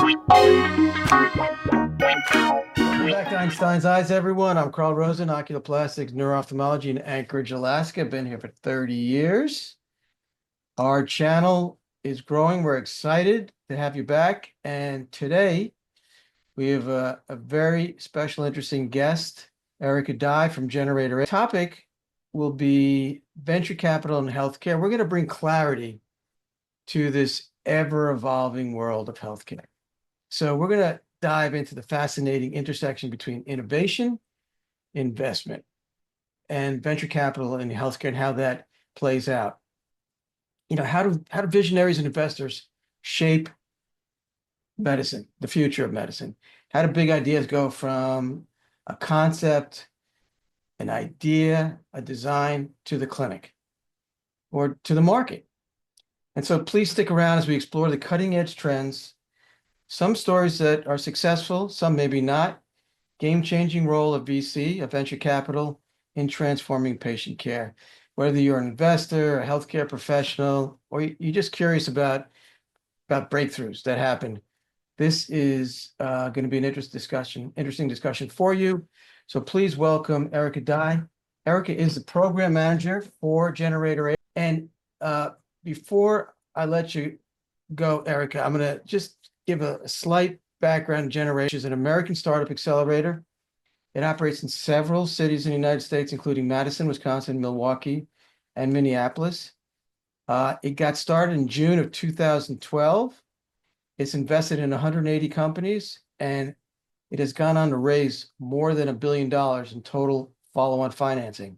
Welcome back to Einstein's Eyes, everyone. I'm Carl Rosen, oculoplastics, neuro-ophthalmology in Anchorage, Alaska. Been here for 30 years. Our channel is growing. We're excited to have you back. And today we have a very special, interesting guest, Erica Dye from gener8tor's. Topic will be venture capital and healthcare. We're going to bring clarity to this ever-evolving world of healthcare. So we're going to dive into the fascinating intersection between innovation, investment, and venture capital in healthcare and how that plays out. You know, how do visionaries and investors shape medicine, the future of medicine? How do big ideas go from a concept, an idea, a design to the clinic or to the market? And so please stick around as we explore the cutting edge trends, some stories that are successful, some maybe not, game-changing role of VC, of venture capital, in transforming patient care. Whether you're an investor, a healthcare professional, or you're just curious about breakthroughs that happen, this is going to be an interesting discussion for you. So please welcome Erica Dye. Erica is the program manager for gener8tor's. And before I let you go, Erica, I'm going to just give a slight background. gener8tor's is an American startup accelerator. It operates in several cities in the United States, including Madison, Wisconsin, Milwaukee, and Minneapolis. It got started in June of 2012. It's invested in 180 companies, and it has gone on to raise more than $1 billion in total follow-on financing.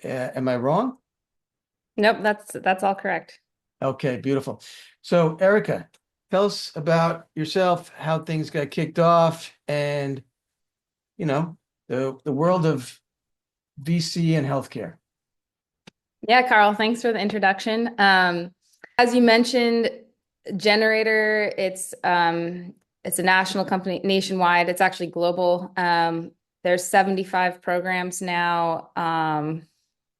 Am I wrong? Nope, that's all correct. Okay, beautiful. So, Erica, tell us about yourself, how things got kicked off, and you know, the world of VC and healthcare. Yeah, Carl, thanks for the introduction. As you mentioned, gener8tor, it's a national company, nationwide. It's actually global. There's 75 programs now.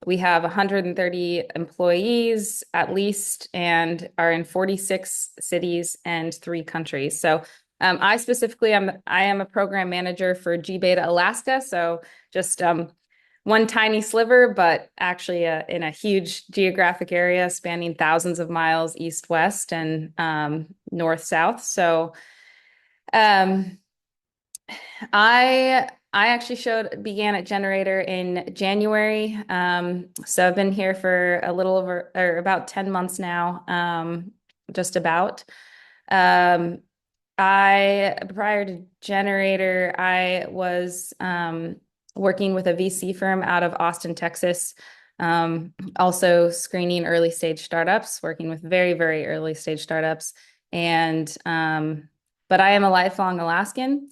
We have 130 employees at least, and are in 46 cities and 3 countries. So I specifically, I am a program manager for G-Beta Alaska. So just one tiny sliver, but actually in a huge geographic area spanning thousands of miles east-west and north-south. So I actually began at gener8tor in January. So I've been here for a little over, or about 10 months now, just about. Prior to gener8tor, I was working with a VC firm out of Austin, Texas, also screening early stage startups, working with very, very early stage startups. And but I am a lifelong Alaskan.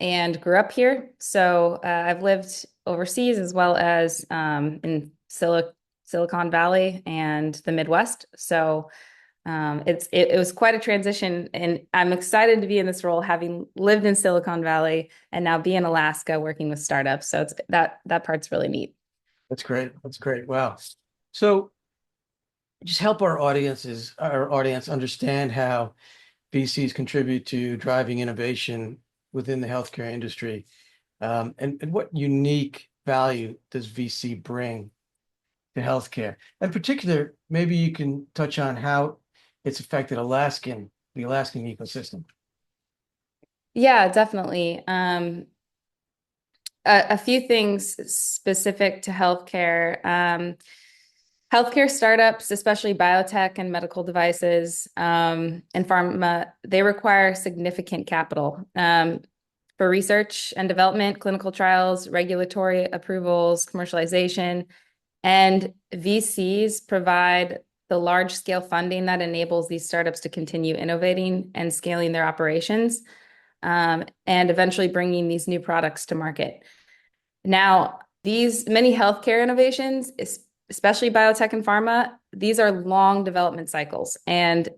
And grew up here. So I've lived overseas as well as in Silicon Valley and the Midwest. So it was quite a transition, and I'm excited to be in this role, having lived in Silicon Valley and now be in Alaska working with startups. So it's that part's really neat. That's great. That's great. Wow. So just help our audience understand how VCs contribute to driving innovation within the healthcare industry, and what unique value does VC bring to healthcare? In particular, maybe you can touch on how it's affected the Alaskan ecosystem. Yeah, definitely. A few things specific to healthcare. Healthcare startups, especially biotech and medical devices, and pharma, they require significant capital for research and development, clinical trials, regulatory approvals, commercialization, and VCs provide the large-scale funding that enables these startups to continue innovating and scaling their operations, and eventually bringing these new products to market. Now, these many healthcare innovations, especially biotech and pharma, these are long development cycles and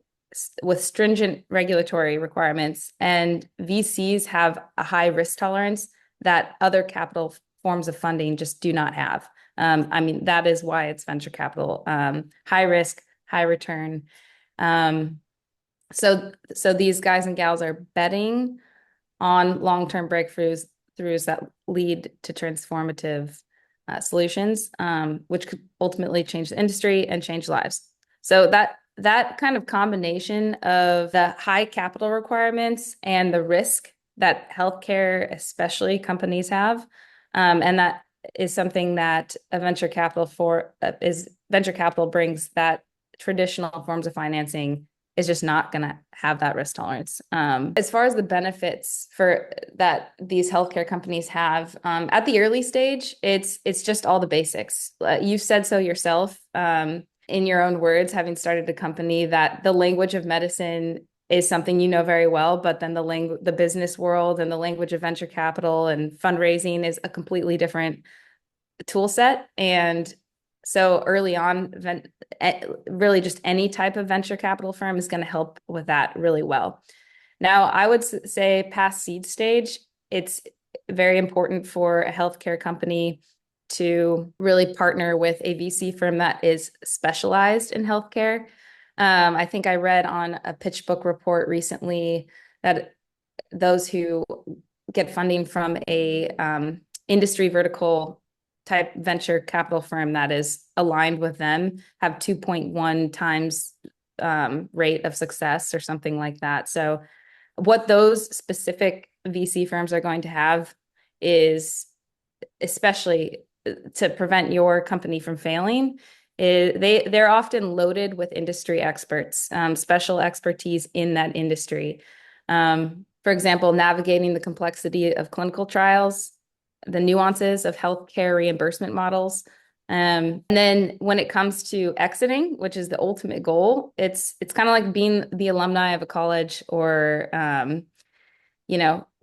with stringent regulatory requirements, and VCs have a high risk tolerance that other capital forms of funding just do not have. I mean, that is why it's venture capital, high risk, high return. So these guys and gals are betting on long-term breakthroughs that lead to transformative solutions, which could ultimately change the industry and change lives. So that kind of combination of the high capital requirements and the risk that healthcare, especially companies have, and that is something that a venture capital brings that traditional forms of financing is just not going to have that risk tolerance. As far as the benefits for that these healthcare companies have, at the early stage, it's just all the basics. You've said so yourself, in your own words, having started a company, that the language of medicine is something you know very well, but then the business world and the language of venture capital and fundraising is a completely different tool set. And so early on, really just any type of venture capital firm is going to help with that really well. Now, I would say past seed stage, it's very important for a healthcare company to really partner with a VC firm that is specialized in healthcare. I think I read on a PitchBook report recently that those who get funding from a industry vertical type venture capital firm that is aligned with them have 2.1 times rate of success or something like that. So what those specific VC firms are going to have is, especially to prevent your company from failing, is they're often loaded with industry experts, special expertise in that industry. For example, navigating the complexity of clinical trials, the nuances of healthcare reimbursement models. And then when it comes to exiting, which is the ultimate goal, it's kind of like being the alumni of a college, or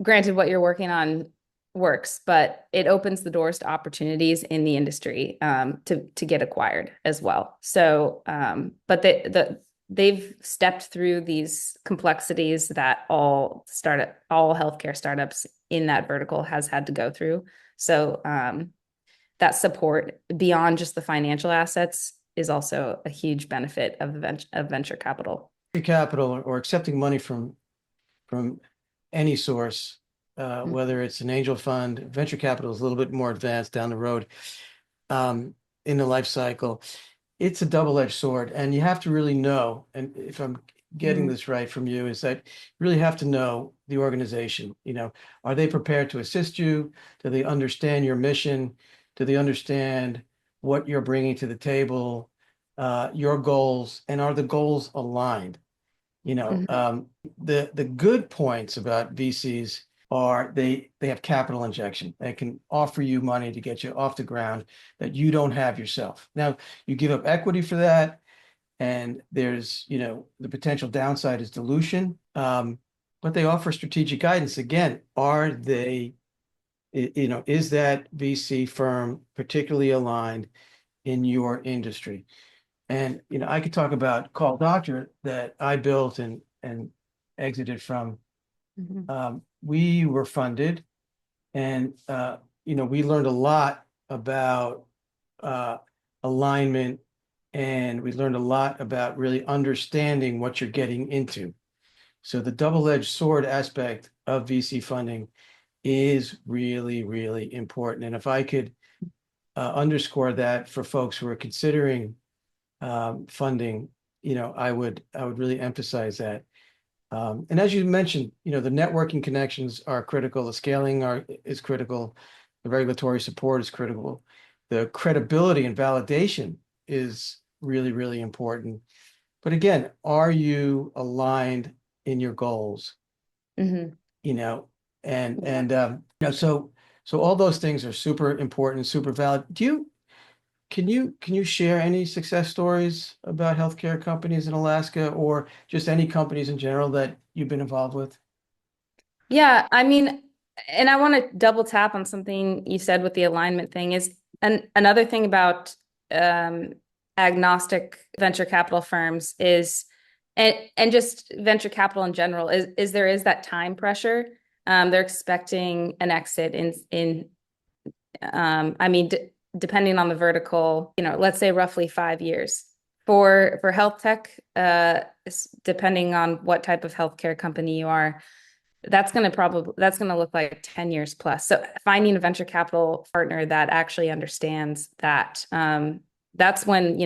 granted what you're working on works, but it opens the doors to opportunities in the industry to get acquired as well. So, but they've stepped through these complexities that all healthcare startups in that vertical has had to go through. So that support beyond just the financial assets is also a huge benefit of venture capital. Capital, or accepting money from any source, whether it's an angel fund. Venture capital is a little bit more advanced down the road in the life cycle. It's a double-edged sword, and you have to really know, and if I'm getting this right from you, is that you really have to know the organization. Are they prepared to assist you? Do they understand your mission? Do they understand what you're bringing to the table, your goals, and are the goals aligned? The good points about VCs are they have capital injection. They can offer you money to get you off the ground that you don't have yourself. Now, you give up equity for that, and there's, the potential downside is dilution. But they offer strategic guidance. Again, are they, is that VC firm particularly aligned in your industry? And, I could talk about Call Doctor that I built and exited from. We were funded, and, we learned a lot about alignment, and we learned a lot about really understanding what you're getting into. So the double-edged sword aspect of VC funding is really, really important. And if I could underscore that for folks who are considering funding, I would really emphasize that. And as you mentioned, the networking connections are critical. The scaling is critical. The regulatory support is critical. The credibility and validation is really, really important. But again, are you aligned in your goals? Mm-hmm. So all those things are super important, super valid. Can you share any success stories about healthcare companies in Alaska, or just any companies in general that you've been involved with? Yeah, I mean, and I want to double tap on something you said with the alignment thing is, and another thing about agnostic venture capital firms is, and just venture capital in general is there is that time pressure. They're expecting an exit in I mean, depending on the vertical, let's say roughly 5 years For health tech, depending on what type of healthcare company you are, that's going to look like 10 years plus. So finding a venture capital partner that actually understands that, that's when,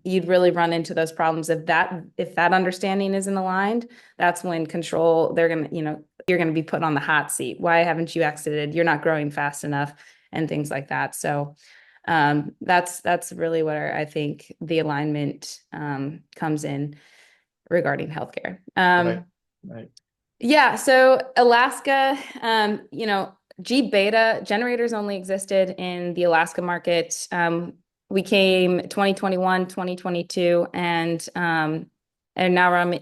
you'd really run into those problems. If that understanding isn't aligned, that's when you're going to be put on the hot seat. Why haven't you exited? You're not growing fast enough and things like that. So that's really where I think the alignment comes in regarding healthcare. Right. Yeah, so Alaska, G beta generators only existed in the Alaska market. We came 2021, 2022, and now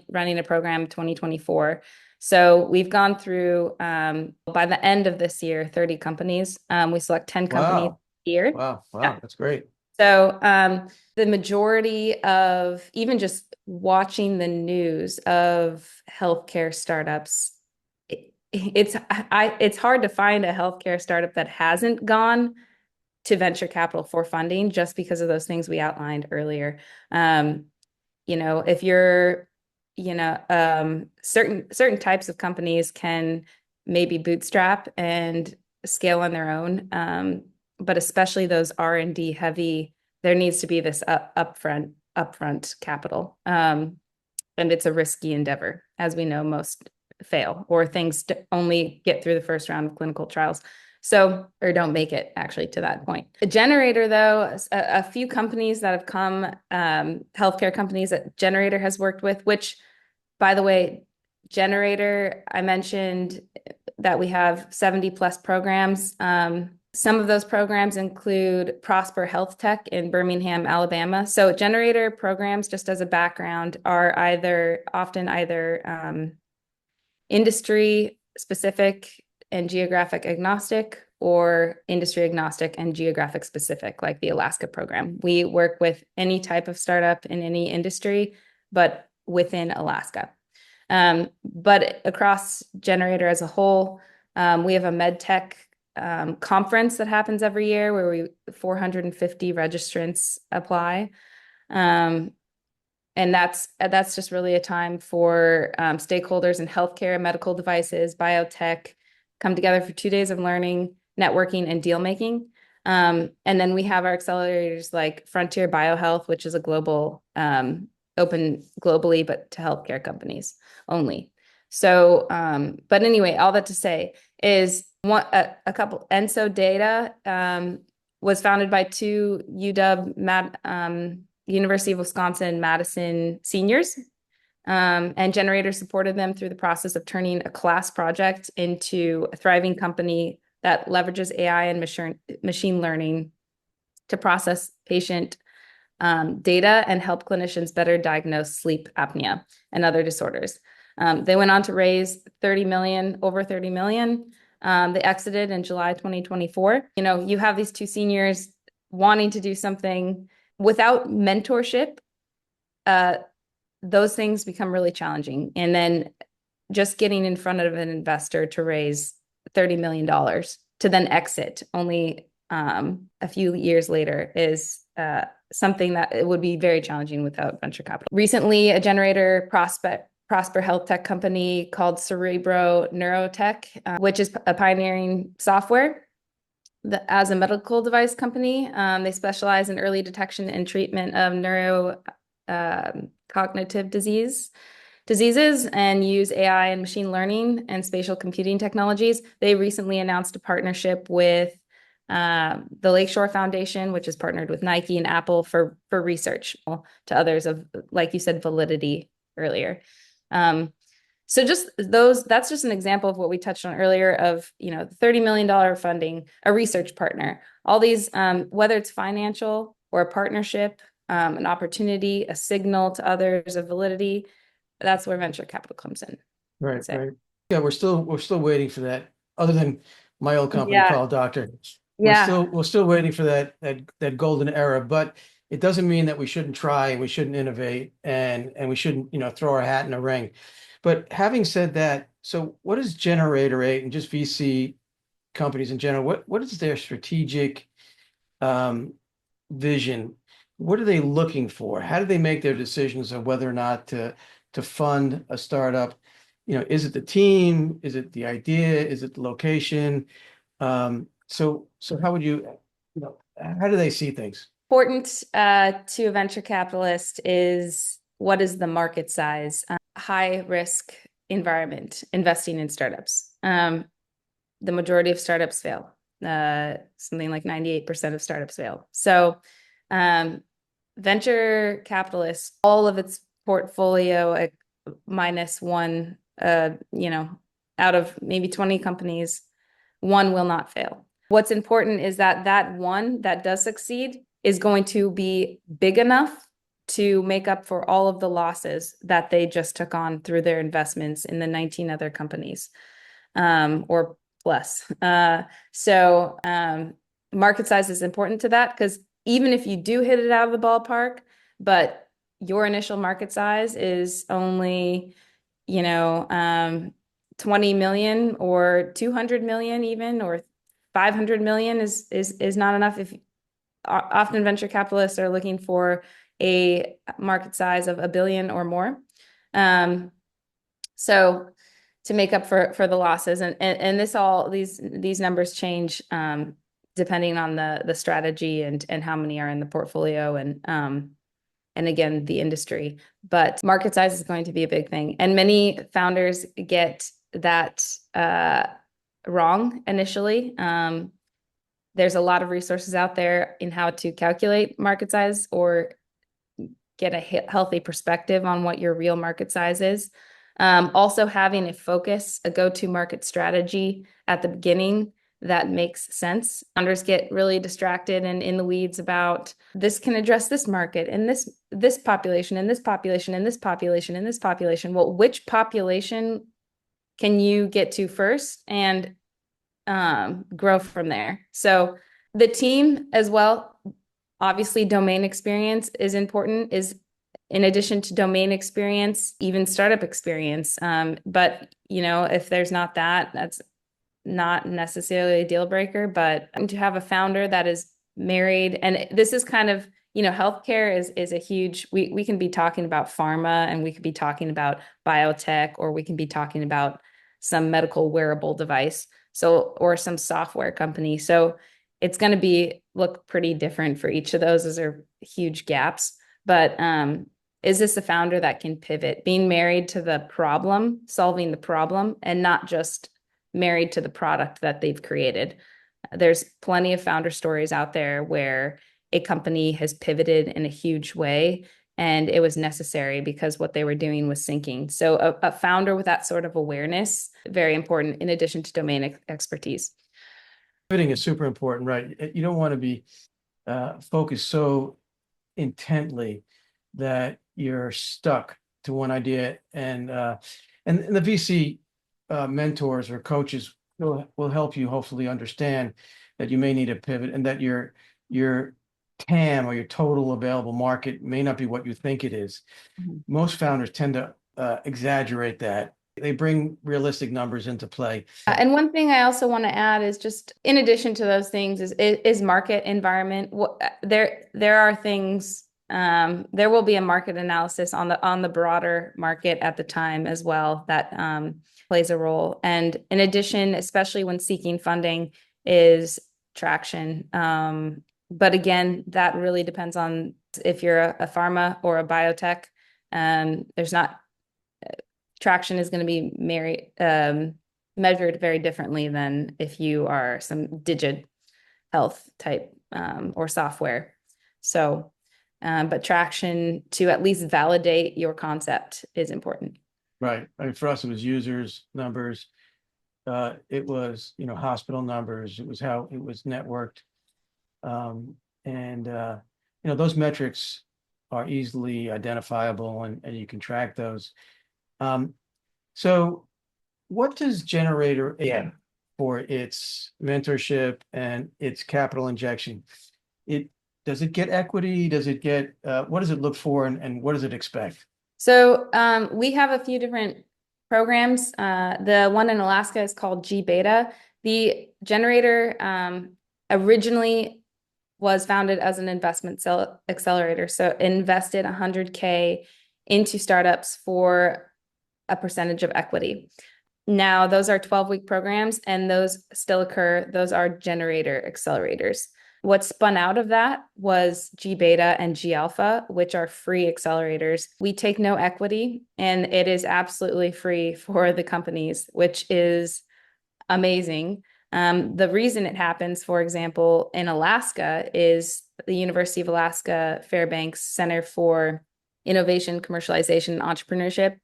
running a program 2024. So we've gone through, by the end of this year, 30 companies. We select 10 companies here. Wow. Yeah. That's great. So the majority of even just watching the news of healthcare startups, it's hard to find a healthcare startup that hasn't gone to venture capital for funding just because of those things we outlined earlier. If you're, certain types of companies can maybe bootstrap and scale on their own. But especially those R&D heavy, there needs to be this upfront capital. And it's a risky endeavor. As we know, most fail, or things only get through the first round of clinical trials. So, or don't make it actually to that point. A generator, though, a few companies that have come, healthcare companies that Generator has worked with, which, by the way, Generator, I mentioned that we have 70 plus programs. Some of those programs include Prosper Health Tech in Birmingham, Alabama. So Generator programs, just as a background, are often either industry specific and geographic agnostic, or industry agnostic and geographic specific, like the Alaska program. We work with any type of startup in any industry, but within Alaska. But across Generator as a whole, we have a med tech conference that happens every year where 450 registrants apply. And that's just really a time for stakeholders in healthcare, medical devices, biotech come together for 2 days of learning, networking, and deal making. And then we have our accelerators like Frontier BioHealth, which is a global, open globally, but to healthcare companies only. So, but anyway, all that to say is a couple. ENSO Data was founded by two UW University of Wisconsin-Madison seniors, and Generator supported them through the process of turning a class project into a thriving company that leverages AI and machine learning to process patient data and help clinicians better diagnose sleep apnea and other disorders. They went on to raise over 30 million. They exited in July 2024. You have these two seniors wanting to do something without mentorship. Those things become really challenging. And then just getting in front of an investor to raise $30 million to then exit only a few years later is something that it would be very challenging without venture capital. Recently, a Generator Prosper Health Tech company called Cerebro Neurotech, which is a pioneering software as a medical device company. They specialize in early detection and treatment of neurocognitive diseases and use AI and machine learning and spatial computing technologies. They recently announced a partnership with the Lakeshore Foundation, which is partnered with Nike and Apple for research to others of, like you said, validity earlier. So that's just an example of what we touched on earlier of, $30 million funding, a research partner, all these, whether it's financial or a partnership, an opportunity, a signal to others of validity, that's where venture capital comes in. Right. Yeah, we're still waiting for that. Other than my old company called Doctor, we're still waiting for that golden era. But it doesn't mean that we shouldn't try and we shouldn't innovate and we shouldn't throw our hat in the ring. But having said that, so what is Gener8 and just VC companies in general? What is their strategic vision? what are they looking for? How do they make their decisions of whether or not to fund a startup? Is it the team? Is it the idea? Is it the location? So how would how do they see things? Important to a venture capitalist is what is the market size? High risk environment investing in startups. The majority of startups fail. Something like 98% of startups fail. So venture capitalists, all of its portfolio minus one, out of maybe 20 companies, one will not fail. What's important is that one that does succeed is going to be big enough to make up for all of the losses that they just took on through their investments in the 19 other companies, or less. So market size is important to that, because even if you do hit it out of the ballpark, but your initial market size is only, 20 million or 200 million even, or 500 million is not enough. If often venture capitalists are looking for a market size of 1 billion or more. So to make up for the losses, and these numbers change depending on the strategy and how many are in the portfolio, and again, the industry. But market size is going to be a big thing. And many founders get that wrong initially. There's a lot of resources out there in how to calculate market size or get a healthy perspective on what your real market size is. Also having a focus, a go-to market strategy at the beginning that makes sense. Founders get really distracted and in the weeds about this can address this market and this population and this population and this population and this population. Well, which population can you get to first and grow from there? So the team as well, obviously domain experience is important, is in addition to domain experience, even startup experience. But if there's not that, that's not necessarily a deal breaker, but to have a founder that is married, and this is kind of, healthcare is a huge, we can be talking about pharma, and we could be talking about biotech, or we can be talking about some medical wearable device. So, or some software company. So it's going to look pretty different for each of those. Those are huge gaps. But is this a founder that can pivot, being married to the problem, solving the problem, and not just married to the product that they've created? There's plenty of founder stories out there where a company has pivoted in a huge way, and it was necessary because what they were doing was sinking. So a founder with that sort of awareness, very important, in addition to domain expertise. Pivoting is super important, right? You don't want to be focused so intently that you're stuck to one idea, and the VC mentors or coaches will help you hopefully understand that you may need a pivot, and that your TAM, or your total available market, may not be what you think it is. Most founders tend to exaggerate that. They bring realistic numbers into play. And one thing I also want to add is, just in addition to those things, is market environment. There are things. There will be a market analysis on the broader market at the time as well that plays a role. And in addition, especially when seeking funding, is traction. But again, that really depends on if you're a pharma or a biotech. There's not traction is going to be measured very differently than if you are some digit health type or software. So, but traction to at least validate your concept is important. Right. I mean, for us, it was users numbers. It was, hospital numbers. It was how it was networked. And those metrics are easily identifiable, and you can track those. So what does gener8tor for its mentorship and its capital injection? Does it get equity? Does it get, what does it look for, and what does it expect? So we have a few different programs. The one in Alaska is called G Beta. The gener8tor originally was founded as an investment accelerator. So invested 100K into startups for a percentage of equity. Now, those are 12-week programs, and those still occur. Those are generator accelerators. What spun out of that was G beta and G alpha, which are free accelerators. We take no equity, and it is absolutely free for the companies, which is amazing. The reason it happens, for example, in Alaska is the University of Alaska Fairbanks Center for Innovation, Commercialization, and Entrepreneurship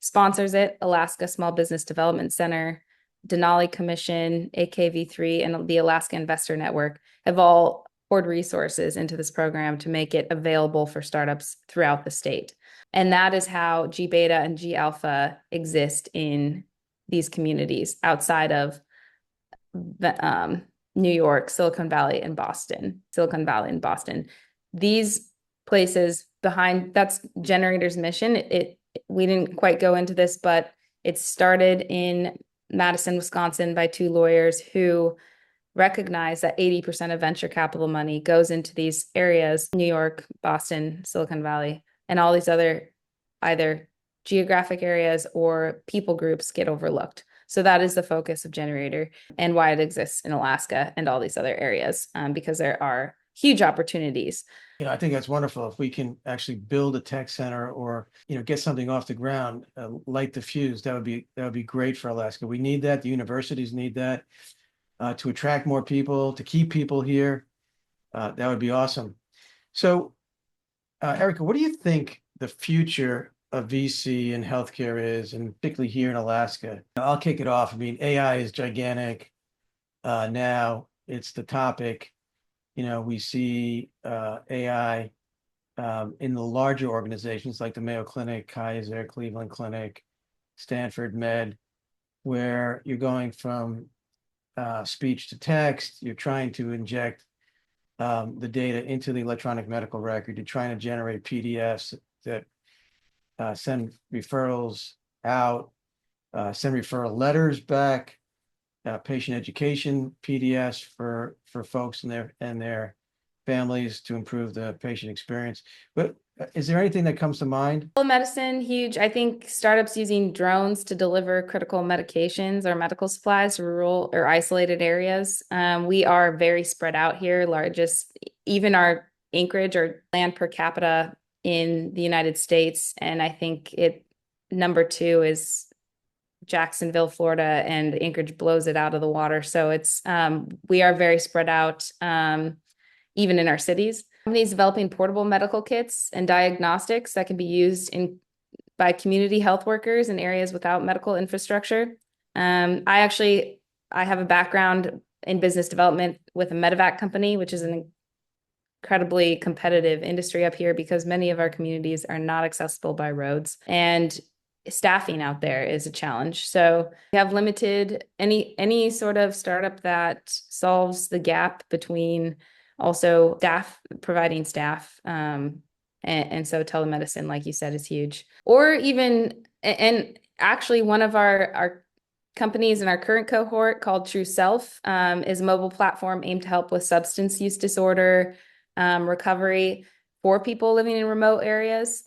sponsors it. Alaska Small Business Development Center, Denali Commission, AKV3, and the Alaska Investor Network have all poured resources into this program to make it available for startups throughout the state. And that is how G beta and G alpha exist in these communities outside of New York, Silicon Valley, and Boston. These places behind, that's Generator's mission. We didn't quite go into this, but it started in Madison, Wisconsin by two lawyers who recognize that 80% of venture capital money goes into these areas, New York, Boston, Silicon Valley, and all these other either geographic areas or people groups get overlooked. So that is the focus of Generator and why it exists in Alaska and all these other areas, because there are huge opportunities. I think that's wonderful. If we can actually build a tech center or, get something off the ground, light the fuse, that would be great for Alaska. We need that. The universities need that to attract more people, to keep people here. That would be awesome. So, Erica, what do you think the future of VC and healthcare is, and particularly here in Alaska? I'll kick it off. I mean, AI is gigantic. Now it's the topic. We see AI in the larger organizations like the Mayo Clinic, Kaiser, Cleveland Clinic, Stanford Med, where you're going from speech to text. You're trying to inject the data into the electronic medical record. You're trying to generate PDFs that send referrals out, send referral letters back, patient education PDFs for folks and their families to improve the patient experience. But is there anything that comes to mind? Telemedicine, huge. I think startups using drones to deliver critical medications or medical supplies to rural or isolated areas. We are very spread out here. Even our acreage or land per capita in the United States, and I think number 2 is Jacksonville, Florida, and Anchorage blows it out of the water. So we are very spread out, even in our cities. Companies developing portable medical kits and diagnostics that can be used by community health workers in areas without medical infrastructure. I have a background in business development with a medevac company, which is an incredibly competitive industry up here because many of our communities are not accessible by roads, and staffing out there is a challenge. So we have limited any sort of startup that solves the gap between also providing staff. And so telemedicine, like you said, is huge. Or even, and actually one of our companies in our current cohort called True Self is a mobile platform aimed to help with substance use disorder recovery for people living in remote areas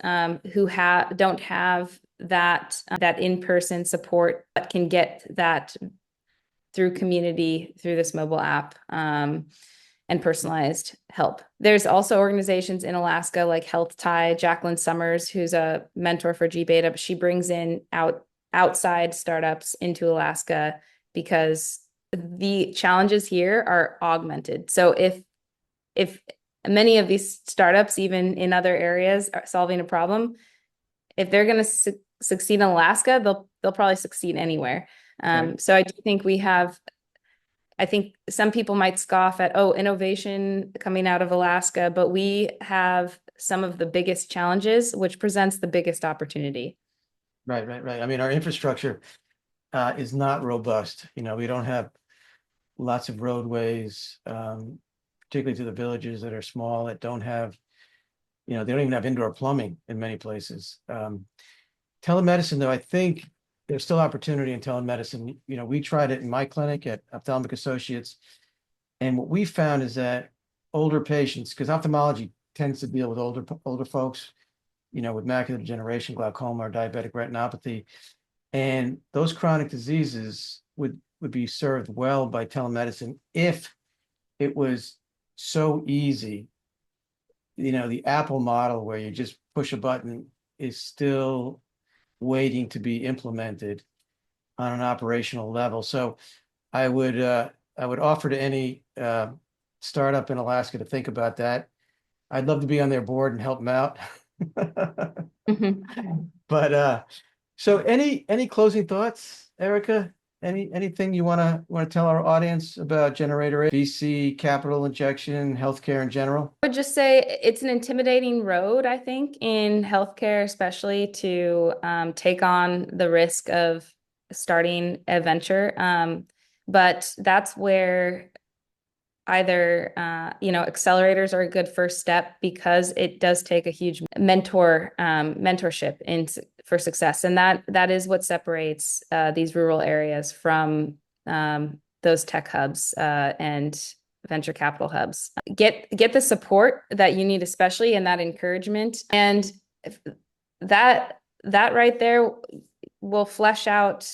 who don't have that in-person support, but can get that through community, through this mobile app, and personalized help. There's also organizations in Alaska like Health Tie, Jacqueline Summers, who's a mentor for G Beta, but she brings in outside startups into Alaska because the challenges here are augmented. So if many of these startups, even in other areas, are solving a problem, if they're going to succeed in Alaska, they'll probably succeed anywhere. Right. So I do think I think some people might scoff at, innovation coming out of Alaska, but we have some of the biggest challenges, which presents the biggest opportunity. Right. I mean, our infrastructure is not robust. We don't have lots of roadways, particularly to the villages that are small, that don't have, they don't even have indoor plumbing in many places. Telemedicine, though, I think there's still opportunity in telemedicine. We tried it in my clinic at Ophthalmic Associates. And what we found is that older patients, because ophthalmology tends to deal with older folks, with macular degeneration, glaucoma, or diabetic retinopathy. And those chronic diseases would be served well by telemedicine if it was so easy. The Apple model where you just push a button is still waiting to be implemented on an operational level. So I would offer to any startup in Alaska to think about that. I'd love to be on their board and help them out. But so any closing thoughts, Erica? Anything you wanna tell our audience about gener8tor, VC, capital injection, healthcare in general? I would just say it's an intimidating road, I think, in healthcare, especially to take on the risk of starting a venture. But that's where either accelerators are a good first step, because it does take a huge mentorship for success, and that is what separates these rural areas from those tech hubs and venture capital hubs. Get the support that you need, especially, and that encouragement, and that right there will flesh out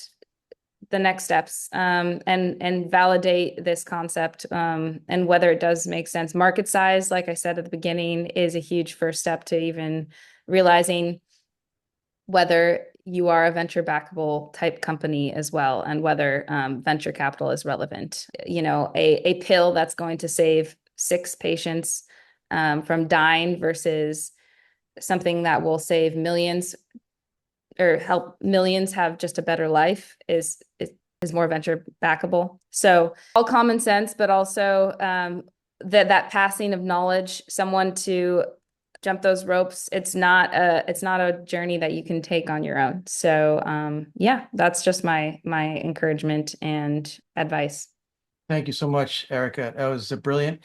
the next steps and validate this concept and whether it does make sense. Market size, like I said at the beginning, is a huge first step to even realizing whether you are a venture backable type company as well, and whether venture capital is relevant. A pill that's going to save 6 patients from dying versus something that will save millions or help millions have just a better life is more venture backable. So all common sense, but also that passing of knowledge, someone to jump those ropes. It's not a journey that you can take on your own. So yeah, that's just my encouragement and advice. Thank you so much, Erica. That was brilliant.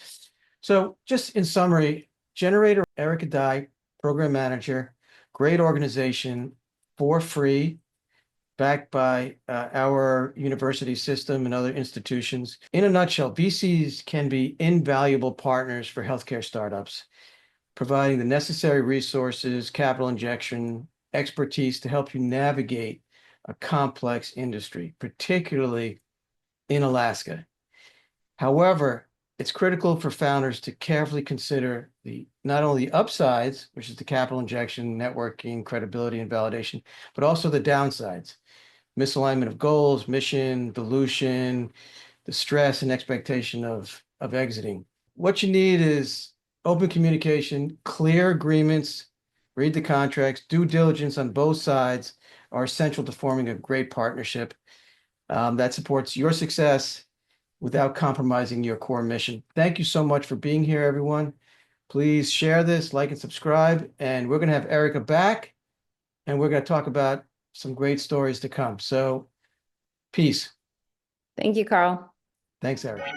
So just in summary, gener8tor, Erica Dye, program manager, great organization, for free, backed by our university system and other institutions. In a nutshell, VCs can be invaluable partners for healthcare startups, providing the necessary resources, capital injection, expertise to help you navigate a complex industry, particularly in Alaska. However, it's critical for founders to carefully consider not only the upsides, which is the capital injection, networking, credibility, and validation, but also the downsides: misalignment of goals, mission, dilution, the stress and expectation of exiting. What you need is open communication, clear agreements, read the contracts, due diligence on both sides are essential to forming a great partnership that supports your success without compromising your core mission. Thank you so much for being here, everyone. Please share this, like and subscribe, and we're going to have Erica back, and we're going to talk about some great stories to come. So, peace. Thank you, Carl. Thanks, Erica.